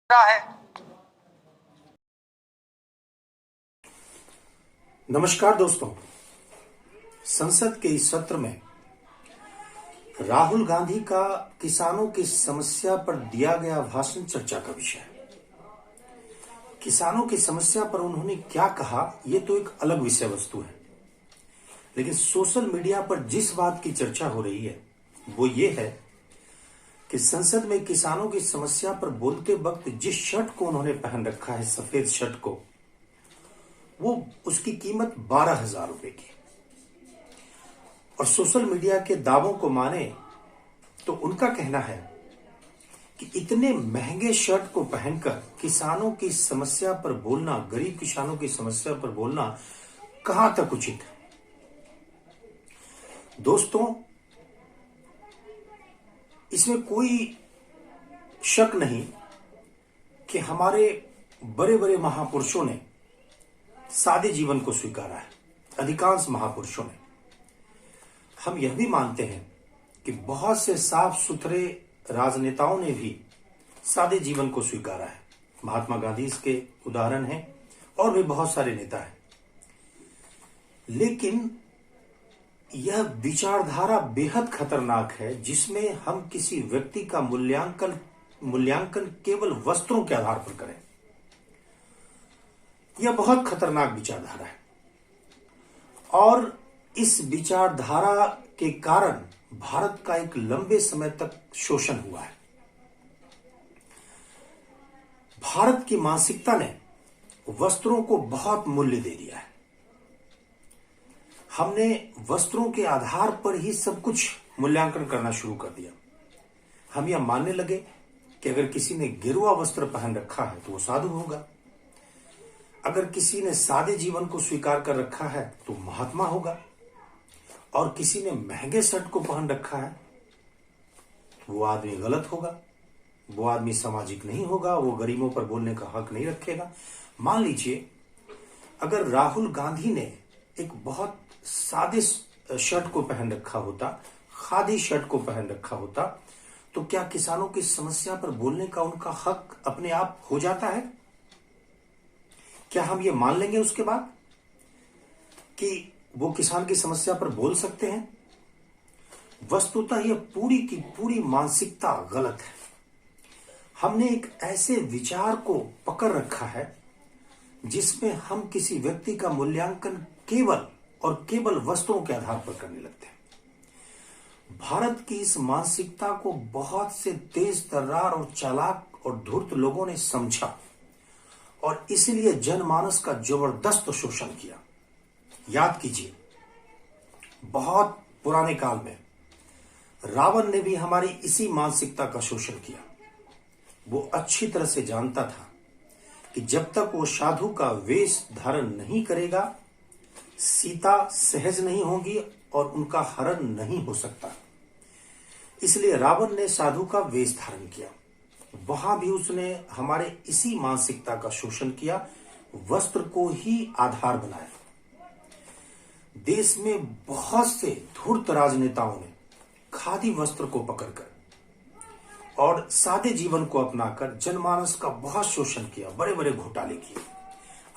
है। नमस्कार दोस्तों, संसद के इस सत्र में राहुल गांधी का किसानों की समस्या पर दिया गया भाषण चर्चा का विषय है। किसानों की समस्या पर उन्होंने क्या कहा, यह तो एक अलग विषय वस्तु है, लेकिन सोशल मीडिया पर जिस बात की चर्चा हो रही है वो ये है कि संसद में किसानों की समस्या पर बोलते वक्त जिस शर्ट को उन्होंने पहन रखा है, सफेद शर्ट को, वो उसकी कीमत 12,000 रुपए की। और सोशल मीडिया के दावों को माने तो उनका कहना है कि इतने महंगे शर्ट को पहनकर किसानों की समस्या पर बोलना, गरीब किसानों की समस्या पर बोलना कहां तक उचित है। दोस्तों, इसमें कोई शक नहीं कि हमारे बड़े बड़े महापुरुषों ने सादे जीवन को स्वीकारा है। अधिकांश महापुरुषों ने। हम यह भी मानते हैं कि बहुत से साफ सुथरे राजनेताओं ने भी सादे जीवन को स्वीकारा है। महात्मा गांधी इसके उदाहरण हैं और भी बहुत सारे नेता हैं। लेकिन यह विचारधारा बेहद खतरनाक है, जिसमें हम किसी व्यक्ति का मूल्यांकन केवल वस्त्रों के आधार पर करें। यह बहुत खतरनाक विचारधारा है और इस विचारधारा के कारण भारत का एक लंबे समय तक शोषण हुआ है। भारत की मानसिकता ने वस्त्रों को बहुत मूल्य दे दिया है। हमने वस्त्रों के आधार पर ही सब कुछ मूल्यांकन करना शुरू कर दिया। हम यह मानने लगे कि अगर किसी ने गेरुआ वस्त्र पहन रखा है तो वो साधु होगा, अगर किसी ने सादे जीवन को स्वीकार कर रखा है तो महात्मा होगा, और किसी ने महंगे शर्ट को पहन रखा है वो आदमी गलत होगा, वो आदमी सामाजिक नहीं होगा, वो गरीबों पर बोलने का हक नहीं रखेगा। मान लीजिए अगर राहुल गांधी ने एक बहुत सादे शर्ट को पहन रखा होता, खादी शर्ट को पहन रखा होता, तो क्या किसानों की समस्या पर बोलने का उनका हक अपने आप हो जाता है? क्या हम ये मान लेंगे उसके बाद कि वो किसान की समस्या पर बोल सकते हैं? वस्तुतः यह पूरी की पूरी मानसिकता गलत है। हमने एक ऐसे विचार को पकड़ रखा है जिसमें हम किसी व्यक्ति का मूल्यांकन केवल और केवल वस्त्रों के आधार पर करने लगते हैं। भारत की इस मानसिकता को बहुत से तेज तर्रार और चालाक और धूर्त लोगों ने समझा और इसलिए जनमानस का जबरदस्त शोषण किया। याद कीजिए, बहुत पुराने काल में रावण ने भी हमारी इसी मानसिकता का शोषण किया। वो अच्छी तरह से जानता था कि जब तक वो साधु का वेश धारण नहीं करेगा, सीता सहज नहीं होगी और उनका हरण नहीं हो सकता। इसलिए रावण ने साधु का वेश धारण किया। वहां भी उसने हमारे इसी मानसिकता का शोषण किया, वस्त्र को ही आधार बनाया। देश में बहुत से धूर्त राजनेताओं ने खादी वस्त्र को पकड़कर और सादे जीवन को अपनाकर जनमानस का बहुत शोषण किया, बड़े बड़े घोटाले किए।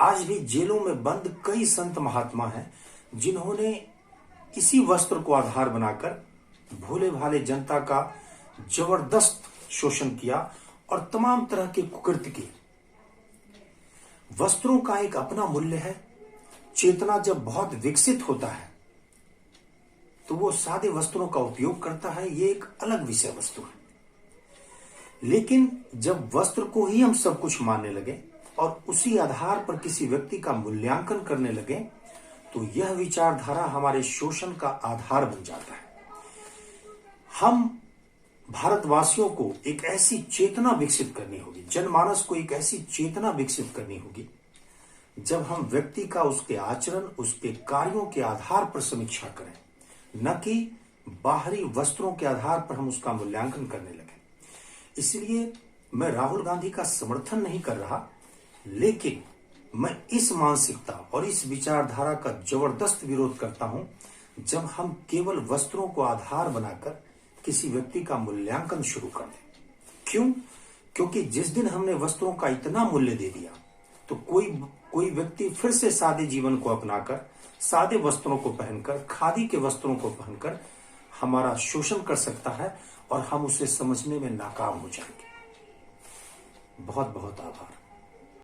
आज भी जेलों में बंद कई संत महात्मा हैं जिन्होंने इसी वस्त्र को आधार बनाकर भोले भाले जनता का जबरदस्त शोषण किया और तमाम तरह के कुकृत्य किए। वस्त्रों का एक अपना मूल्य है। चेतना जब बहुत विकसित होता है तो वो सादे वस्त्रों का उपयोग करता है, ये एक अलग विषय वस्तु है। लेकिन जब वस्त्र को ही हम सब कुछ मानने लगे और उसी आधार पर किसी व्यक्ति का मूल्यांकन करने लगे तो यह विचारधारा हमारे शोषण का आधार बन जाता है। हम भारतवासियों को एक ऐसी चेतना विकसित करनी होगी, जनमानस को एक ऐसी चेतना विकसित करनी होगी जब हम व्यक्ति का उसके आचरण, उसके कार्यों के आधार पर समीक्षा करें, न कि बाहरी वस्त्रों के आधार पर हम उसका मूल्यांकन करने लगे। इसलिए मैं राहुल गांधी का समर्थन नहीं कर रहा, लेकिन मैं इस मानसिकता और इस विचारधारा का जबरदस्त विरोध करता हूं जब हम केवल वस्त्रों को आधार बनाकर किसी व्यक्ति का मूल्यांकन शुरू कर दें। क्यों? क्योंकि जिस दिन हमने वस्त्रों का इतना मूल्य दे दिया तो कोई व्यक्ति फिर से सादे जीवन को अपनाकर, सादे वस्त्रों को पहनकर, खादी के वस्त्रों को पहनकर हमारा शोषण कर सकता है और हम उसे समझने में नाकाम हो जाएंगे। बहुत बहुत आभार।